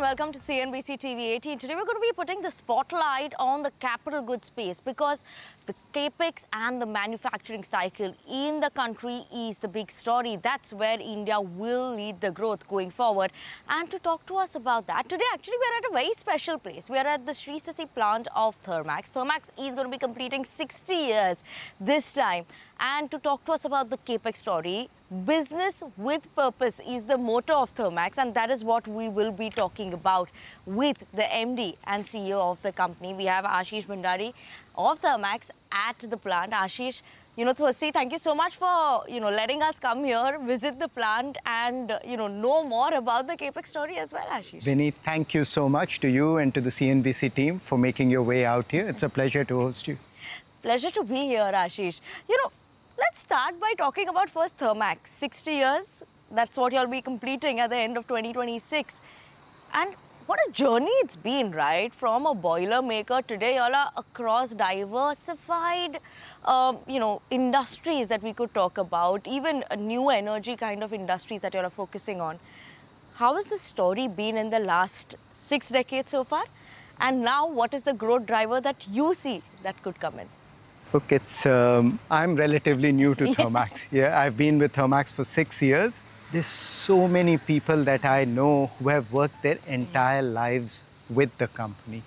welcome to CNBC TV18. Today we're going to be putting the spotlight on the capital goods space because the capex and the manufacturing cycle in the country is the big story. That's where India will lead the growth going forward. And to talk to us about that, today actually we're at a very special place. We're at the Sri Sati plant of Thermax. Thermax is going to be completing 60 years this time. And to talk to us about the capex story, business with purpose is the motto of Thermax, and that is what we will be talking about with the MD and CEO of the company. We have Ashish Bhandari of Thermax at the plant. Ashish, firstly, thank you so much for, letting us come here, visit the plant and, know more about the capex story as well, Ashish. Vinny, thank you so much to you and to the CNBC team for making your way out here. It's a pleasure to host you. Pleasure to be here, Ashish. Let's start by talking about first Thermax. 60 years, that's what you'll be completing at the end of 2026. And what a journey it's been, right? From a boiler maker, today y'all are across diversified, industries that we could talk about, even new energy kind of industries that you're focusing on. How has the story been in the last 6 decades so far? And now what is the growth driver that you see that could come in? Look, I'm relatively new to Thermax. Yeah, I've been with Thermax for 6 years. There's so many people that I know who have worked their entire lives with the company.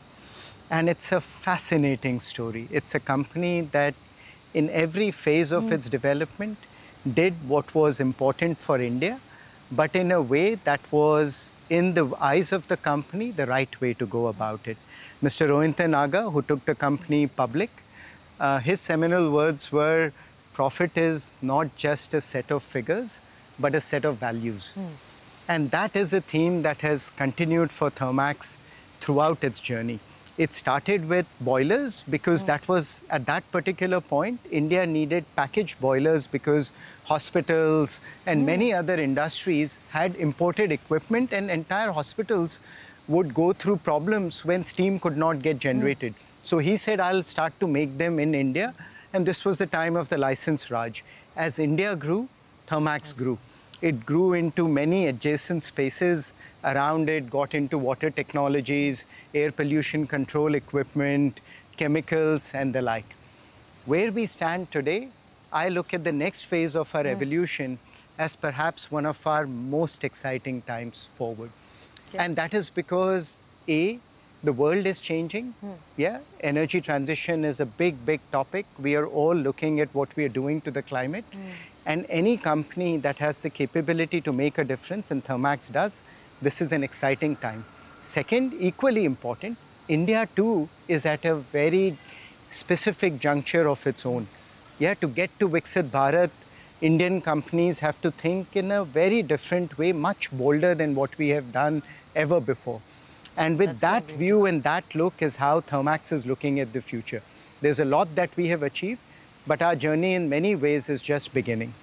And it's a fascinating story. It's a company that in every phase of its development did what was important for India, but in a way that was, in the eyes of the company, the right way to go about it. Mr. Rohinton Naga, who took the company public, his seminal words were, profit is not just a set of figures, but a set of values. And that is a theme that has continued for Thermax throughout its journey. It started with boilers because that was, at that particular point, India needed packaged boilers because hospitals and many other industries had imported equipment, and entire hospitals would go through problems when steam could not get generated. So he said, I'll start to make them in India. And this was the time of the license Raj. As India grew, Thermax grew. It grew into many adjacent spaces around it, got into water technologies, air pollution control equipment, chemicals, and the like. Where we stand today, I look at the next phase of our evolution as perhaps one of our most exciting times forward. And that is because, A, the world is changing. Yeah, energy transition is a big, big topic. We are all looking at what we are doing to the climate. And any company that has the capability to make a difference, and Thermax does, this is an exciting time. Second, equally important, India too is at a very specific juncture of its own. Yeah, to get to Viksit Bharat, Indian companies have to think in a very different way, much bolder than what we have done ever before. And with that view and that look is how Thermax is looking at the future. There's a lot that we have achieved, but our journey in many ways is just beginning.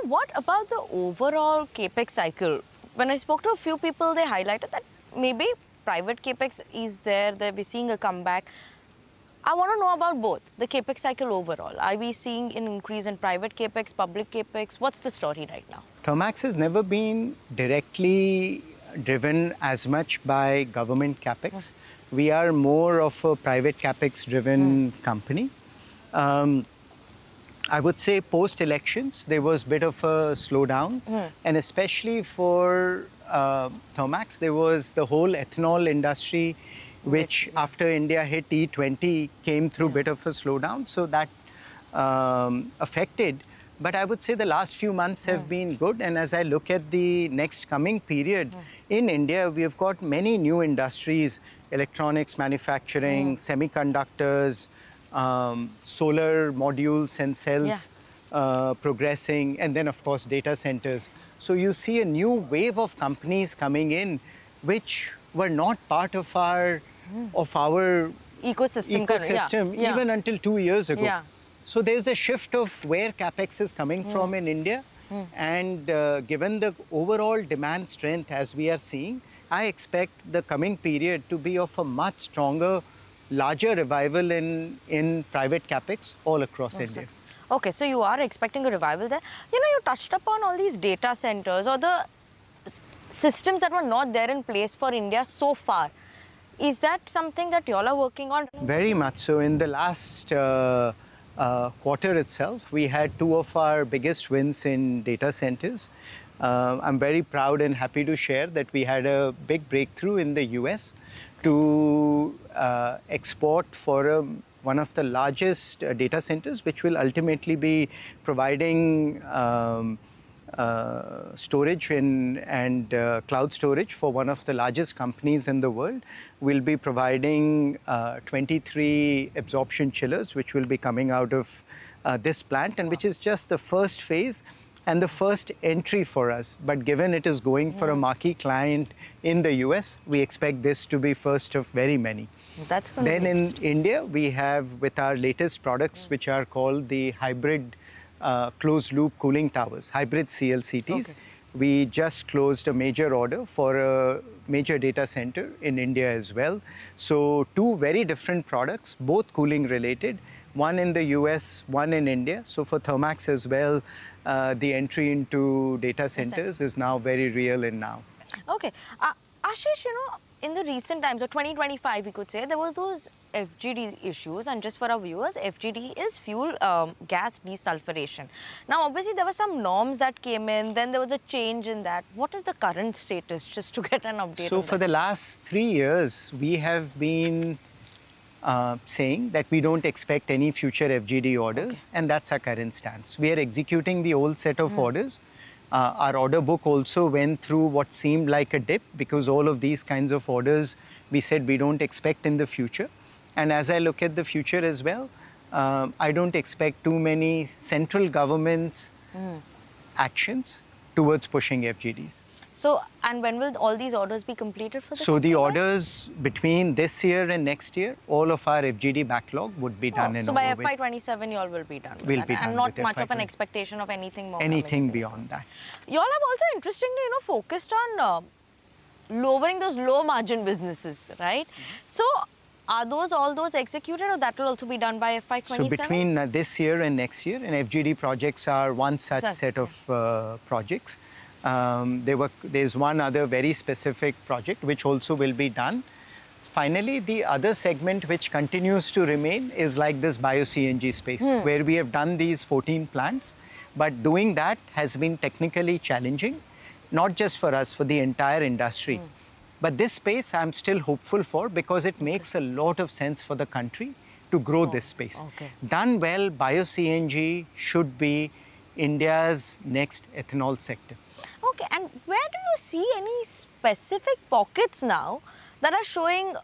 What about the overall capex cycle? When I spoke to a few people, they highlighted that maybe private capex is there, that we're seeing a comeback. I want to know about both, the capex cycle overall. Are we seeing an increase in private capex, public capex? What's the story right now? Thermax has never been directly driven as much by government capex. We are more of a private capex driven company. I would say post-elections, there was a bit of a slowdown. And especially for Thermax, there was the whole ethanol industry, which after India hit E20 came through a bit of a slowdown. So that affected. But I would say the last few months have been good. And as I look at the next coming period, in India, we have got many new industries, electronics manufacturing, semiconductors, solar modules and cells progressing, and then of course data centers. So you see a new wave of companies coming in, which were not part of our ecosystem even until 2 years ago. So there's a shift of where capex is coming from in India. And given the overall demand strength as we are seeing, I expect the coming period to be of a much stronger, larger revival in private capex all across India. Okay, so you are expecting a revival there. You touched upon all these data centers or the systems that were not there in place for India so far. Is that something that you all are working on? Very much so. In the last quarter itself, we had two of our biggest wins in data centers. I'm very proud and happy to share that we had a big breakthrough in the US to export for one of the largest data centers, which will ultimately be providing storage and cloud storage for one of the largest companies in the world. We'll be providing 23 absorption chillers, which will be coming out of this plant, and which is just the first phase and the first entry for us. But given it is going for a marquee client in the US, we expect this to be first of very many. That's going to Then in India, we have with our latest products, which are called the hybrid closed loop cooling towers, hybrid CLCTs. Okay. We just closed a major order for a major data center in India as well. So two very different products, both cooling related, one in the US, one in India. So for Thermax as well, the entry into data centers is now very real and now. Okay. Ashish, you know, in the recent times, or 2025, we could say, there was those FGD issues, and just for our viewers, FGD is fuel gas desulfuration. Now, obviously, there were some norms that came in, then there was a change in that. What is the current status, just to get an update? So for the last 3 years, we have been saying that we don't expect any future FGD orders, and that's our current stance. We are executing the old set of orders. Our order book also went through what seemed like a dip, because all of these kinds of orders we said we don't expect in the future. And as I look at the future as well, I don't expect too many central government's actions towards pushing FGDs. So, and when will all these orders be completed for the So the company? orders between this year and next year, all of our FGD backlog would be done and so by over with. FY27, you all will be done with We'll that, be and done not with much of an FY20. expectation of anything more. coming Anything in. beyond that. You all have also interestingly, you know, focused on lowering those low margin businesses, right? So, are all those executed, or that will also be done by FY27? So between this year and next year, and FGD projects are one such Sure. set of projects. There's one other very specific project which also will be done. Finally, the other segment which continues to remain is like this bio-CNG space, where we have done these 14 plants, but doing that has been technically challenging, not just for us, for the entire industry. But this space I'm still hopeful for, because it makes a lot of sense for the country to grow this space. Okay. Done well, bio-CNG should be India's next ethanol sector. Okay, and where do you see any specific pockets now that are showing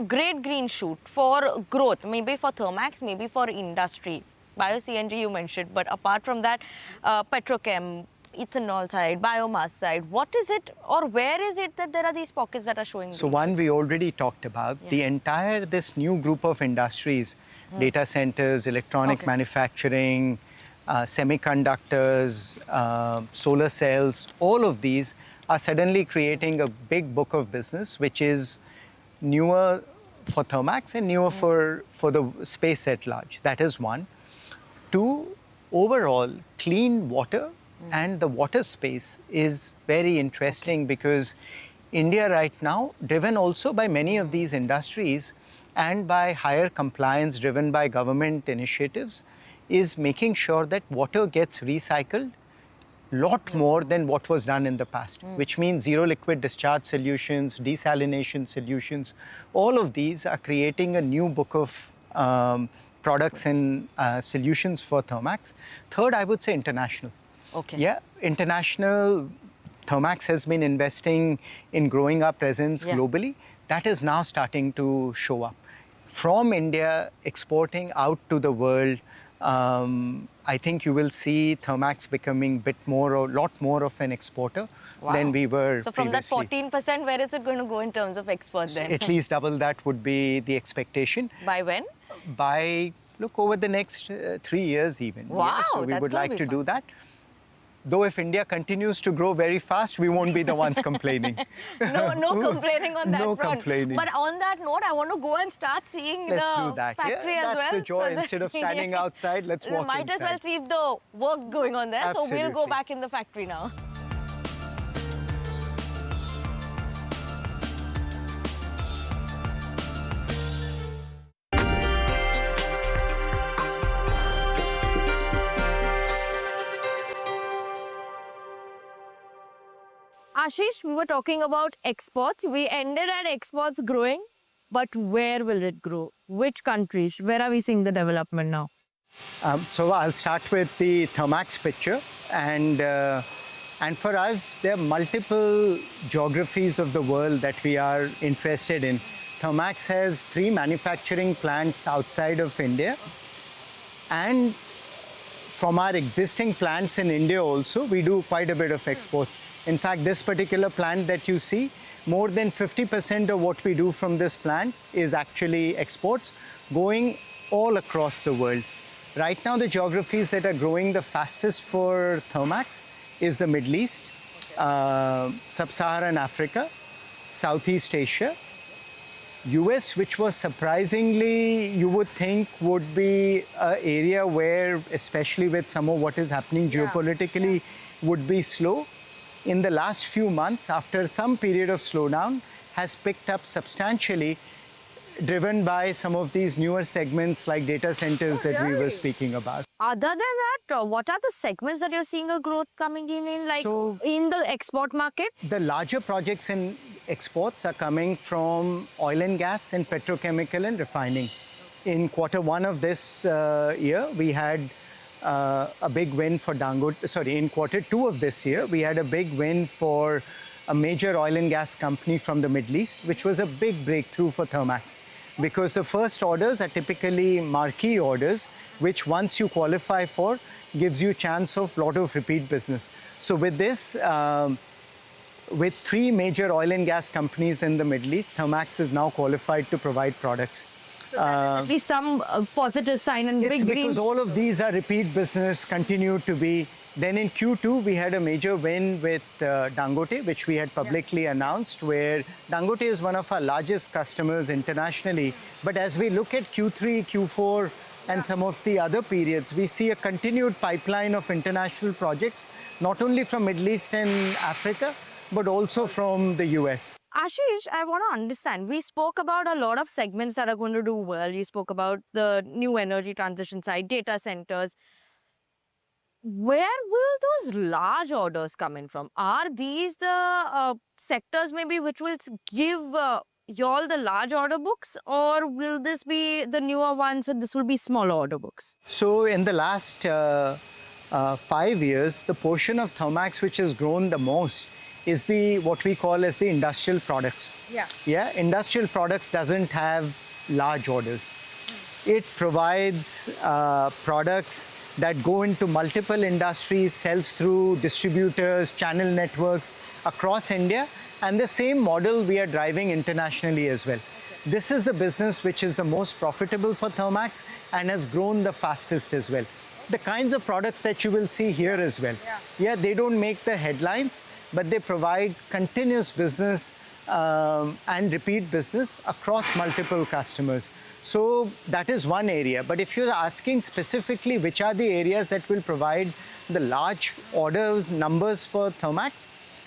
great green shoot for growth? Maybe for Thermax, maybe for industry. Bio-CNG you mentioned, but apart from that, petrochem, ethanol side, biomass side, what is it, or where is it that there are these pockets that are showing So green one shoots? we already talked about, the entire this new group of industries, data centers, electronic manufacturing, semiconductors, solar cells, all of these are suddenly creating a big book of business, which is newer for Thermax and newer for the space at large. That is one. Two, overall, clean water and the water space is very interesting, because India right now, driven also by many of these industries and by higher compliance driven by government initiatives, is making sure that water gets recycled lot more than what was done in the past, which means zero liquid discharge solutions, desalination solutions. All of these are creating a new book of products and solutions for Thermax. Third, I would say international. Okay. Yeah, international, Thermax has been investing in growing our presence globally. That is now starting to show up. From India, exporting out to the world, I think you will see Thermax becoming a lot more of an exporter than we were So from previously. that 14%, where is it going to go in terms of export then? At least double that would be the expectation. By when? By, look, over the next 3 years even. Wow, So we that's would gonna like be to fun. do that. Though if India continues to grow very fast, we won't be the ones complaining. No complaining on that No front. complaining. But on that note, I want to go and start seeing Let's the do that. factory Yeah, as that's well. the joy. that Instead of standing outside, let's walk might as well inside. see the work going on there. So we'll go Absolutely. back in the factory now. Ashish, we were talking about exports. We ended at exports growing, but where will it grow? Which countries? Where are we seeing the development now? So I'll start with the Thermax picture, and for us, there are multiple geographies of the world that we are interested in. Thermax has 3 manufacturing plants outside of India, and from our existing plants in India also, we do quite a bit of exports. In fact, this particular plant that you see, more than 50% of what we do from this plant is actually exports, going all across the world. Right now, the geographies that are growing the fastest for Thermax is the Middle East, Sub-Saharan Africa, Southeast Asia, US, which was surprisingly, you would think would be an area where, especially with some of what is happening geopolitically, would be slow. In the last few months, after some period of slowdown, has picked up substantially, driven by some of these newer segments like data centers that we were speaking about. Other than that, what are the segments that you're seeing a growth coming in like in the export market? The larger projects in exports are coming from oil and gas and petrochemical and refining. In Q1 of this year, we had a big win for Dangote. Sorry, in Q2 of this year, we had a big win for a major oil and gas company from the Middle East, which was a big breakthrough for Thermax. Because the first orders are typically marquee orders, which once you qualify for, gives you a chance of lot of repeat business. So with this, with 3 major oil and gas companies in the Middle East, Thermax is now qualified to provide products. So at least some positive sign and big green. Because all of these are repeat business, continue to be. Then in Q2, we had a major win with Dangote, which we had publicly announced, where Dangote is one of our largest customers internationally. But as we look at Q3, Q4, and some of the other periods, we see a continued pipeline of international projects, not only from Middle East and Africa, but also from the US. Ashish, I want to understand, we spoke about a lot of segments that are going to do well. You spoke about the new energy transition side, data centers. Where will those large orders come in from? Are these the sectors maybe which will give you all the large order books, or will this be the newer ones and this will be smaller order books? So in the last 5 years, the portion of Thermax which has grown the most is what we call as the industrial products. Industrial products doesn't have large orders. It provides products that go into multiple industries, sells through distributors, channel networks across India, and the same model we are driving internationally as well. This is the business which is the most profitable for Thermax and has grown the fastest as well. The kinds of products that you will see here as well. They don't make the headlines, but they provide continuous business and repeat business across multiple customers. So that is one area. But if you're asking specifically which are the areas that will provide the large orders numbers for Thermax,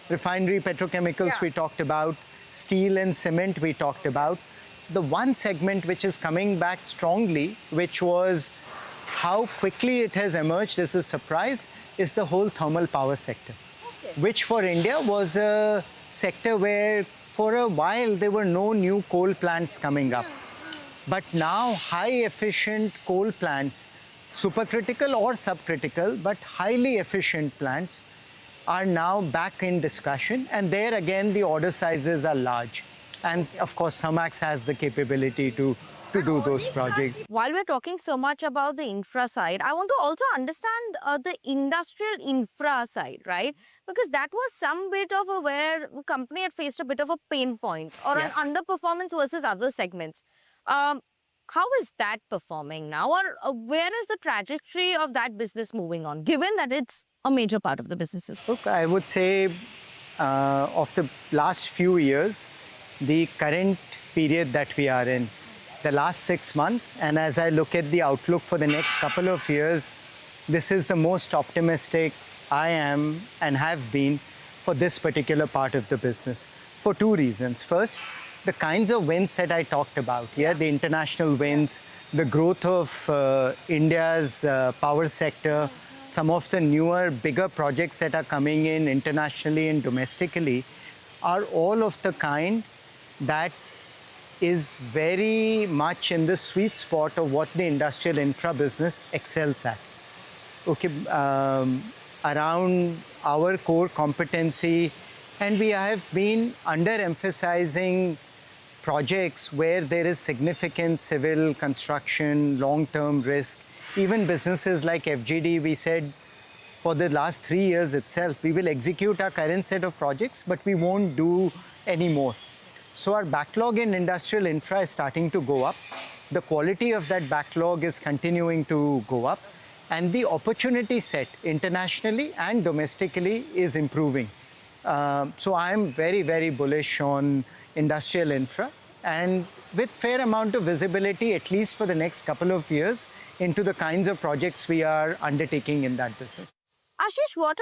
refinery, petrochemicals we talked about, steel and cement we talked about. The one segment which is coming back strongly, which was how quickly it has emerged as a surprise, is the whole thermal power sector, which for India was a sector where for a while there were no new coal plants coming up. But now high efficient coal plants, supercritical or subcritical, but highly efficient plants are now back in discussion. And there again, the order sizes are large. And of course, Thermax has the capability to do those projects. While we're talking so much about the infra side, I want to also understand the industrial infra side, right? Because that was some bit of where the company had faced a bit of a pain point or an underperformance versus other segments. How is that performing now, or where is the trajectory of that business moving on, given that it's a major part of the businesses? Look, I would say of the last few years, the current period that we are in, the last 6 months, and as I look at the outlook for the next couple of years, this is the most optimistic I am and have been for this particular part of the business for 2 reasons. First, the kinds of wins that I talked about, the international wins, the growth of India's power sector, some of the newer, bigger projects that are coming in internationally and domestically are all of the kind that is very much in the sweet spot of what the industrial infra business excels at. Okay, around our core competency, and we have been underemphasizing projects where there is significant civil construction, long-term risk. Even businesses like FGD, we said for the last 3 years itself, we will execute our current set of projects, but we won't do any more. So our backlog in industrial infra is starting to go up. The quality of that backlog is continuing to go up. And the opportunity set internationally and domestically is improving. So I'm very, very bullish on industrial infra, and with fair amount of visibility, at least for the next couple of years, into the kinds of projects we are undertaking in that business. Ashish, what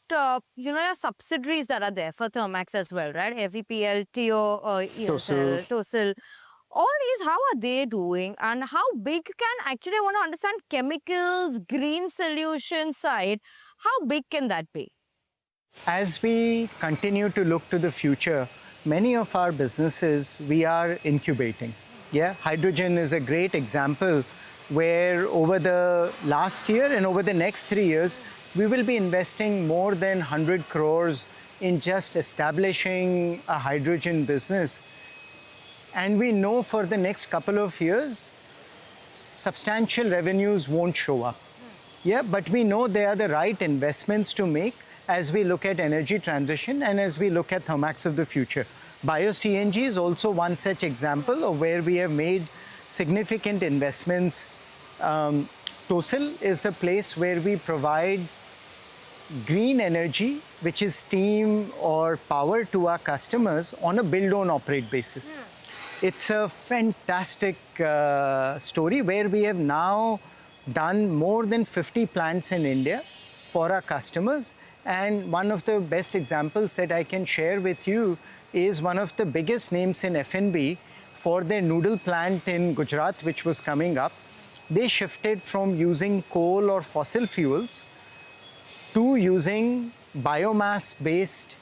about your subsidiaries that are there for Thermax as well, right? FEPL, TO, TOSIL. TOSIL. All these, how are they doing, and how big can, actually I want to understand chemicals, green solution side, how big can that be? As we continue to look to the future, many of our businesses we are incubating. Yeah, hydrogen is a great example where over the last year and over the next 3 years, we will be investing more than 100 crores in just establishing a hydrogen business. And we know for the next couple of years, substantial revenues won't show up. Yeah, but we know they are the right investments to make as we look at energy transition and as we look at Thermax of the future. Bio-CNG is also one such example of where we have made significant investments. TOSIL is the place where we provide green energy, which is steam or power, to our customers on a build-own-operate basis. It's a fantastic story where we have now done more than 50 plants in India for our customers. And one of the best examples that I can share with you is one of the biggest names in F&B for their noodle plant in Gujarat, which was coming up. They shifted from using coal or fossil fuels to using biomass-based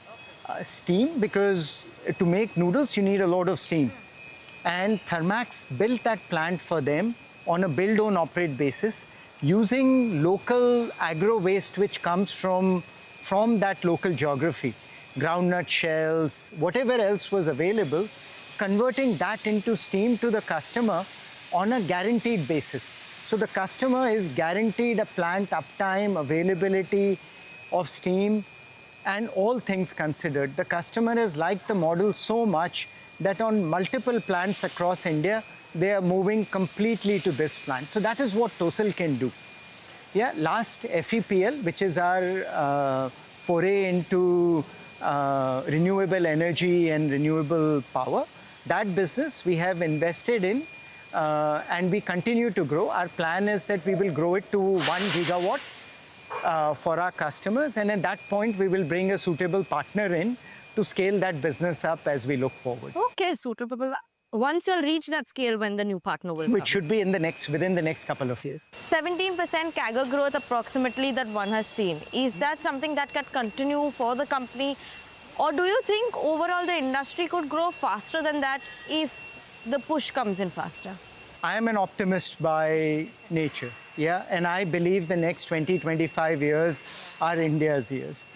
steam, because to make noodles, you need a lot of steam. And Thermax built that plant for them on a build-own-operate basis, using local agro-waste which comes from that local geography, groundnut shells, whatever else was available, converting that into steam to the customer on a guaranteed basis. So the customer is guaranteed a plant uptime, availability of steam, and all things considered. The customer has liked the model so much that on multiple plants across India, they are moving completely to this plant. So that is what TOSIL can do. Yeah, last FEPL, which is our foray into renewable energy and renewable power, that business we have invested in and we continue to grow. Our plan is that we will grow it to 1 gigawatts for our customers, and at that point we will bring a suitable partner in to scale that business up as we look forward. Okay, suitable. Once you'll reach that scale, when the new partner will come? Which should be within the next couple of years. 17% CAGR growth approximately that one has seen. Is that something that can continue for the company? Or do you think overall the industry could grow faster than that if the push comes in faster? I am an optimist by nature, yeah, and I believe the next 20-25 years are India's years.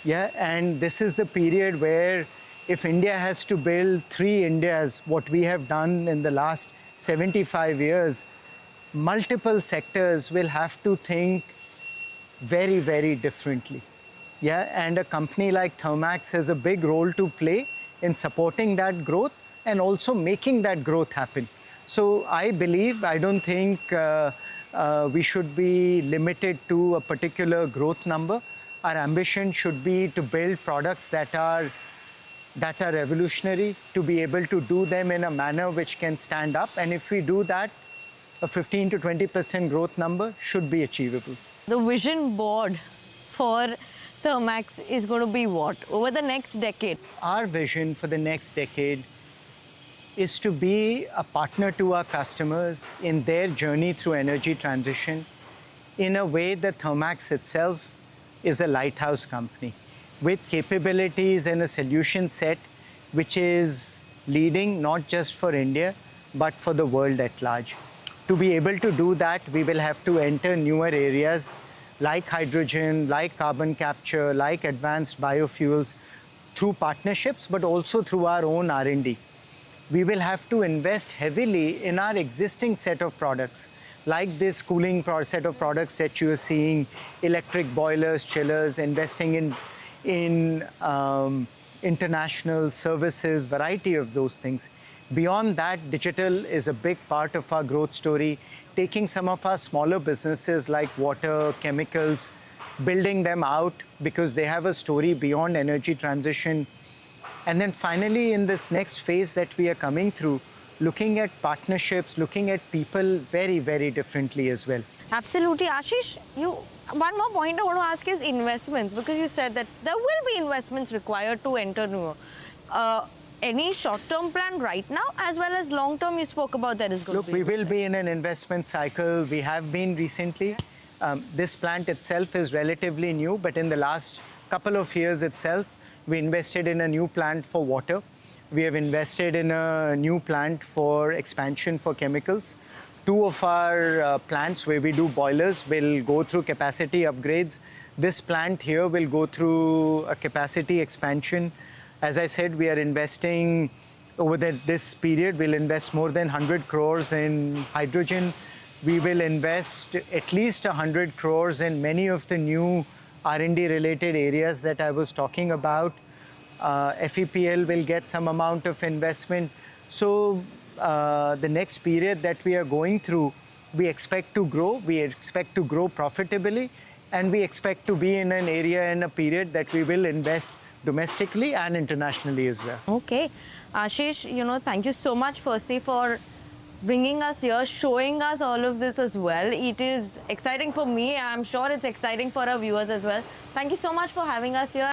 Yeah, and this is the period where if India has to build 3 Indias, what we have done in the last 75 years, multiple sectors will have to think very, very differently. Yeah, and a company like Thermax has a big role to play in supporting that growth and also making that growth happen. So I believe, I don't think we should be limited to a particular growth number. Our ambition should be to build products that are revolutionary, to be able to do them in a manner which can stand up. And if we do that, a 15 to 20% growth number should be achievable. The vision board for Thermax is going to be what over the next decade? Our vision for the next decade is to be a partner to our customers in their journey through energy transition, In a way, the Thermax itself is a lighthouse company with capabilities and a solution set which is leading not just for India, but for the world at large. To be able to do that, we will have to enter newer areas like hydrogen, like carbon capture, like advanced biofuels through partnerships, but also through our own R&D. We will have to invest heavily in our existing set of products, like this cooling set of products that you are seeing, electric boilers, chillers, investing in international services, variety of those things. Beyond that, digital is a big part of our growth story, taking some of our smaller businesses like water, chemicals, building them out because they have a story beyond energy transition. And then finally, in this next phase that we are coming through, looking at partnerships, looking at people very, very differently as well. Absolutely. Ashish, one more point I want to ask is investments, because you said that there will be investments required to enter newer. Any short-term plan right now, as well as long-term, you spoke about that is going to be? Look, we will be in an investment cycle. We have been recently. This plant itself is relatively new, but in the last couple of years itself, we invested in a new plant for water. We have invested in a new plant for expansion for chemicals. Two of our plants where we do boilers will go through capacity upgrades. This plant here will go through a capacity expansion. As I said, we are investing over this period, we'll invest more than 100 crores in hydrogen. We will invest at least 100 crores in many of the new R&D related areas that I was talking about. FEPL will get some amount of investment. So the next period that we are going through, we expect to grow. We expect to grow profitably, and we expect to be in an area and a period that we will invest domestically and internationally as well. Okay. Ashish, thank you so much firstly for bringing us here, showing us all of this as well. It is exciting for me. I'm sure it's exciting for our viewers as well. Thank you so much for having us here.